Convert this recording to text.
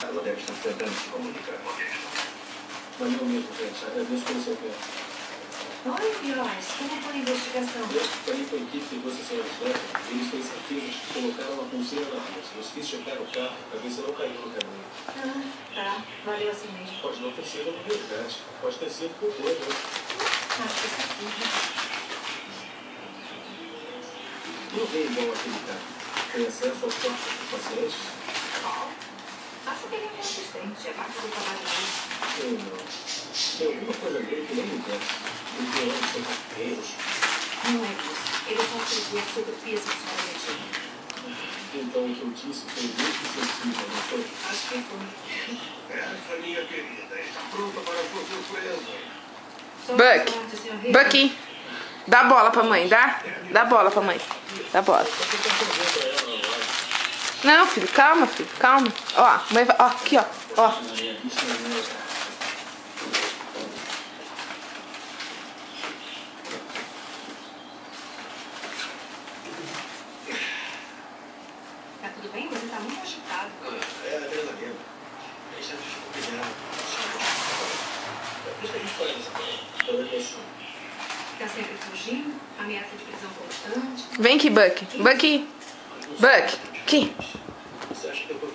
Ela deve estar tentando se comunicar com alguém. Mas não mesmo, gente. Agradeço pelo seu tempo. Oi, Piores. Como foi a investigação? Eu falei com a equipe que você saiu de Leste. Eles têm certeza de que colocaram uma pulseira na bolsa. Eu fiz checar o carro para ver se não caiu no caminho. Ah, tá. Valeu assim mesmo. Pode não ter sido uma verdade. Pode ter sido por dois, né? Acho que é possível. Não veio igual aquele carro. Tem acesso ao quarto dos pacientes? Qual? Acho que ele é consistente. É parte do trabalho dele. Eu não. Tem alguma coisa dele que não me interessa. Os violões são carteiros. Não é isso. Ele só atribui a sobrepeso que sua tinha. Então o que eu disse foi muito sensível, não foi? Acho que foi. Essa, minha querida, está pronta para a sua surpresa. Buck, Bucky, dá bola pra mãe, dá? Dá bola pra mãe. Dá bola. Não, filho, calma, filho, calma. Ó, mãe vai, ó, aqui, ó, ó. Tá tudo bem? Você tá muito agitado. É a verdadeira. Deixa eu te acompanhar. Deixa a gente falar dessa coisa. Tá sempre fugindo? Ameaça de prisão constante? Vem aqui, Bucky. Bucky. Buck. Aqui. Você acha que eu tô